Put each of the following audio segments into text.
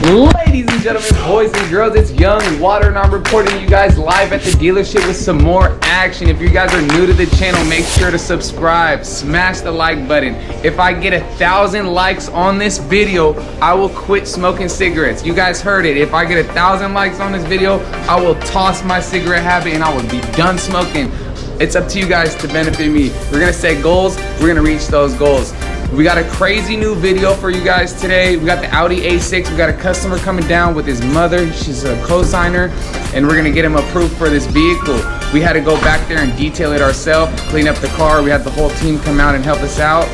Ladies and gentlemen, boys and girls, it's Young Water and I'm reporting you guys live at the dealership with some more action. If you guys are new to the channel, make sure to subscribe, smash the like button. If I get 1,000 likes on this video, I will quit smoking cigarettes. You guys heard it. If I get 1,000 likes on this video, I will toss my cigarette habit and I will be done smoking. It's up to you guys to benefit me. We're gonna set goals, we're gonna reach those goals. We got a crazy new video for you guys today. We got the Audi A6. We got a customer coming down with his mother. She's a co-signer, and we're gonna get him approved for this vehicle. We had to go back there and detail it ourselves, clean up the car. We had the whole team come out and help us out.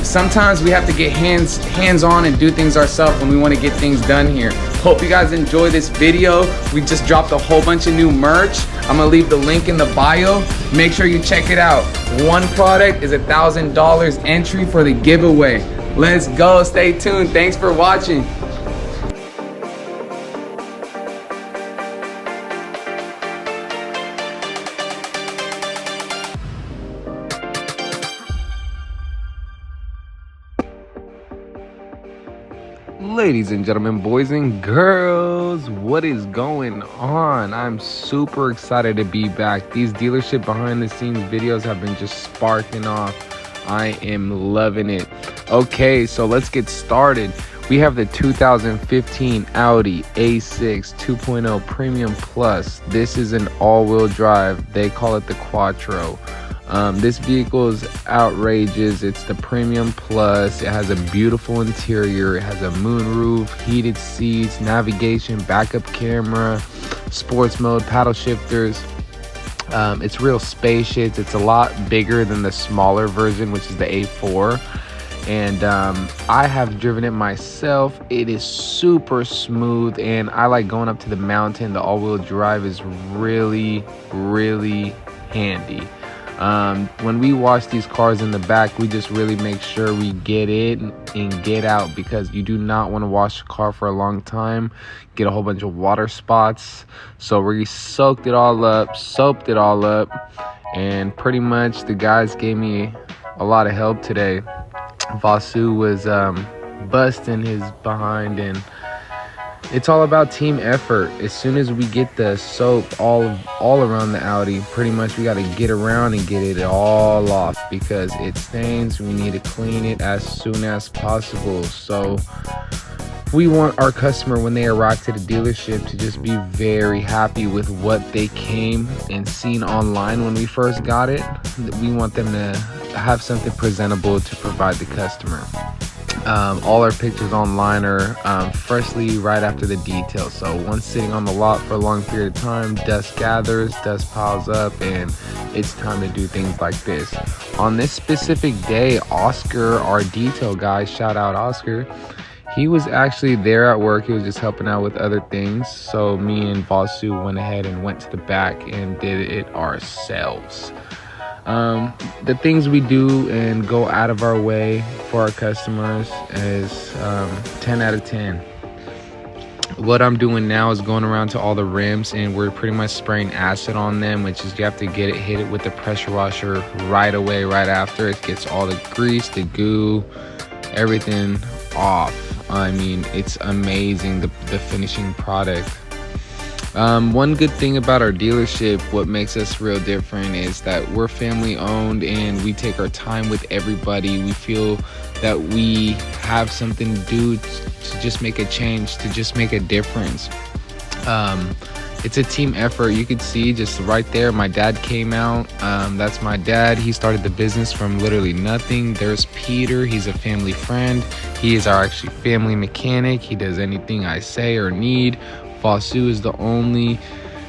Sometimes we have to get hands-on and do things ourselves when we want to get things done here. Hope you guys enjoy this video. We just dropped a whole bunch of new merch. I'm gonna leave the link in the bio. Make sure you check it out. One product is $1,000 entry for the giveaway. Let's go, stay tuned. Thanks for watching. Ladies and gentlemen, boys and girls, what is going on? I'm super excited to be back. These dealership behind the scenes videos have been just sparking off. I am loving it. Okay, so let's get started. We have the 2015 Audi A6 2.0 Premium Plus. This is an all-wheel drive. They call it the Quattro. This vehicle is outrageous. It's the Premium Plus. It has a beautiful interior. It has a moonroof, heated seats, navigation, backup camera, sports mode, paddle shifters. It's real spacious. It's a lot bigger than the smaller version, which is the A4. And I have driven it myself. It is super smooth, and I like going up to the mountain. The all-wheel drive is really, really handy. When we wash these cars in the back, we just really make sure we get in and get out, because you do not want to wash a car for a long time, get a whole bunch of water spots. So we soaked it all up, soaped it all up, and pretty much the guys gave me a lot of help today. Vasu was busting his behind, and it's all about team effort. As soon as we get the soap all around the Audi, pretty much we got to get around and get it all off, because it stains. We need to clean it as soon as possible. So we want our customer, when they arrive to the dealership, to just be very happy with what they came and seen online when we first got it. We want them to have something presentable to provide the customer. All our pictures online are freshly right after the detail. So once sitting on the lot for a long period of time, dust gathers, dust piles up, and it's time to do things like this. On this specific day, Oscar, our detail guy, shout out Oscar, he was actually there at work. He was just helping out with other things. So me and Vasu went ahead and went to the back and did it ourselves. The things we do and go out of our way for our customers is 10 out of 10. What I'm doing now is going around to all the rims, and we're pretty much spraying acid on them, which is you have to hit it with the pressure washer right away, right after. It gets all the grease, the goo, everything off. I mean, it's amazing, the finishing product. One good thing about our dealership, what makes us real different, is that we're family owned and we take our time with everybody. We feel that we have something to do to just make a change, to just make a difference. It's a team effort. You could see just right there, my dad came out. That's my dad. He started the business from literally nothing. There's Peter. He's a family friend. He is our actually family mechanic. He does anything I say or need. Vasu is the only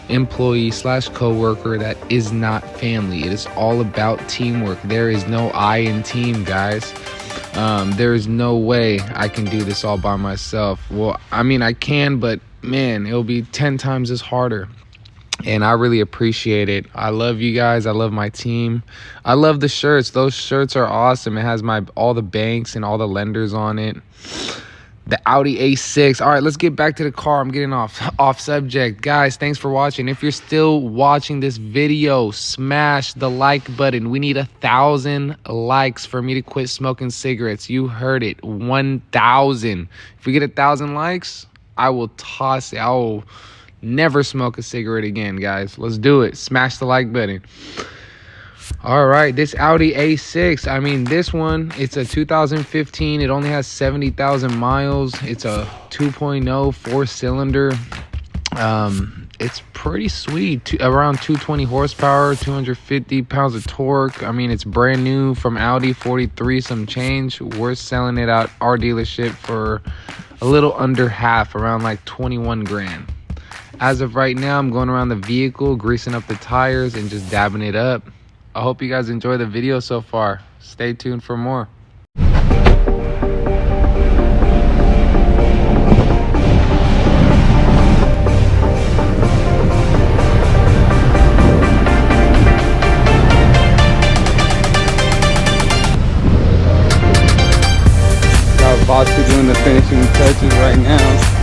employee / co-worker that is not family. It is all about teamwork. There is no I in team, guys. There is no way I can do this all by myself. Well, I mean, I can, but man, it'll be 10 times as harder. And I really appreciate it. I love you guys. I love my team. I love the shirts. Those shirts are awesome. It has all the banks and all the lenders on it. The Audi A6. All right, let's get back to the car. I'm getting off subject. Guys, thanks for watching. If you're still watching this video, smash the like button. We need 1,000 likes for me to quit smoking cigarettes. You heard it, 1,000. If we get 1,000 likes, I will toss it. I will never smoke a cigarette again, guys. Let's do it. Smash the like button. All right, this Audi A6, I mean, this one, it's a 2015. It only has 70,000 miles. It's a 2.0 4-cylinder. It's pretty sweet. Around 220 horsepower, 250 pounds of torque. I mean, it's brand new from Audi, 43 some change. We're selling it at our dealership for a little under half, around like 21 grand. As of right now, I'm going around the vehicle, greasing up the tires and just dabbing it up. I hope you guys enjoy the video so far. Stay tuned for more. Got Vasu doing the finishing touches right now.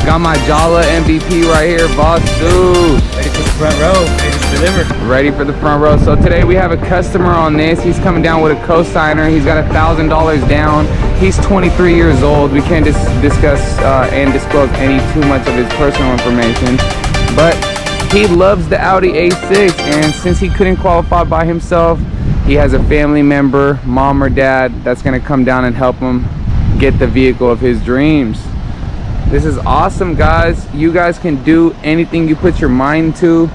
Got my Jala MVP right here, Vasu. Ready for the front row, ready to deliver. Ready for the front row. So today we have a customer on this. He's coming down with a co-signer. He's got $1,000 down. He's 23 years old. We can't discuss and disclose too much of his personal information, but he loves the Audi A6, and since he couldn't qualify by himself, he has a family member, mom or dad, that's gonna come down and help him get the vehicle of his dreams. This is awesome, guys. You guys can do anything you put your mind to.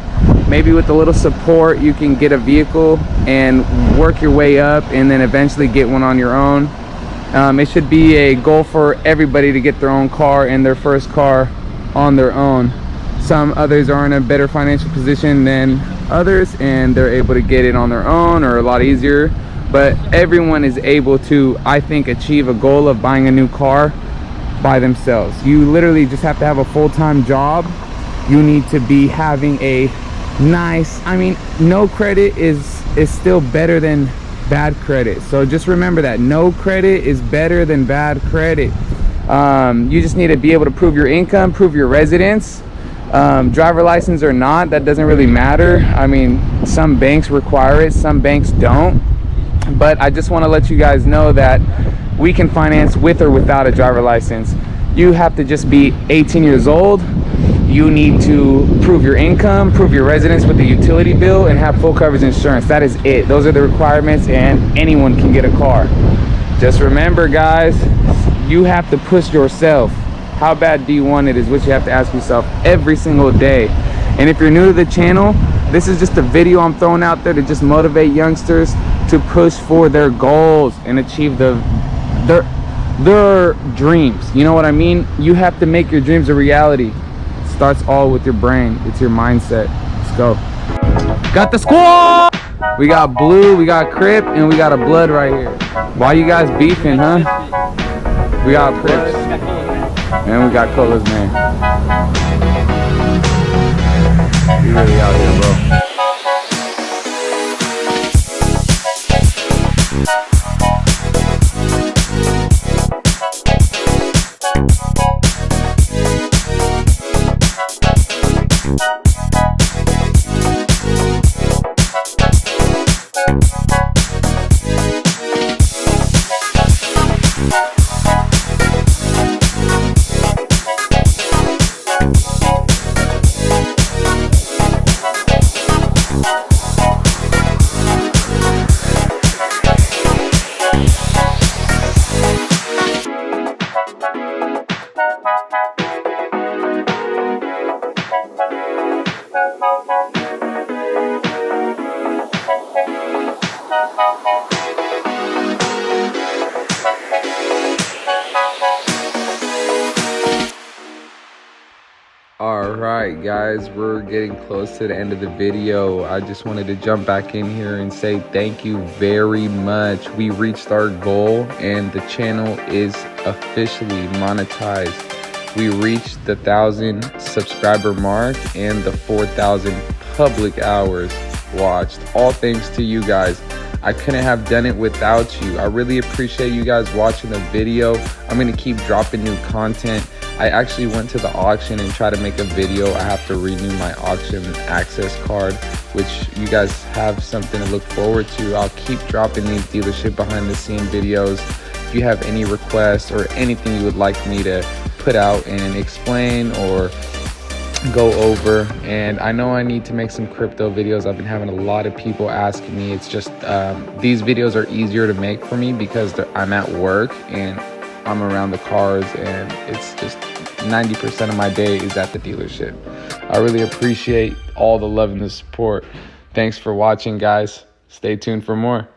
Maybe with a little support, you can get a vehicle and work your way up and then eventually get one on your own. It should be a goal for everybody to get their own car and their first car on their own. Some others are in a better financial position than others and they're able to get it on their own or a lot easier. But everyone is able to, I think, achieve a goal of buying a new car by themselves. You literally just have to have a full-time job. You need to be having a nice, I mean, no credit is still better than bad credit. So just remember that no credit is better than bad credit. You just need to be able to prove your income, prove your residence. Driver license or not, that doesn't really matter. I mean, some banks require it, some banks don't. But I just want to let you guys know that we can finance with or without a driver license. You have to just be 18 years old. You need to prove your income, prove your residence with a utility bill, and have full coverage insurance. That is it. Those are the requirements, and anyone can get a car. Just remember, guys, you have to push yourself. How bad do you want it is what you have to ask yourself every single day. And if you're new to the channel, this is just a video I'm throwing out there to just motivate youngsters to push for their goals and achieve their dreams. You know what I mean? You have to make your dreams a reality. It starts all with your brain. It's your mindset. Let's go. Got the squad! We got Blue, we got Crip, and we got a Blood right here. Why you guys beefing, huh? We got Crips. And we got Colas, man. We really out here, bro. Alright guys, we're getting close to the end of the video. I just wanted to jump back in here and say thank you very much. We reached our goal and the channel is officially monetized. We reached the 1,000 subscriber mark and the 4,000 public hours watched. All thanks to you guys. I couldn't have done it without you. I really appreciate you guys watching the video. I'm gonna keep dropping new content. I actually went to the auction and tried to make a video. I have to renew my auction access card, which you guys have something to look forward to. I'll keep dropping these dealership behind the scene videos. If you have any requests or anything you would like me to put out and explain or go over, and I know I need to make some crypto videos. I've been having a lot of people asking me. It's just these videos are easier to make for me because I'm at work and I'm around the cars, and it's just 90% of my day is at the dealership. I really appreciate all the love and the support. Thanks for watching, guys. Stay tuned for more.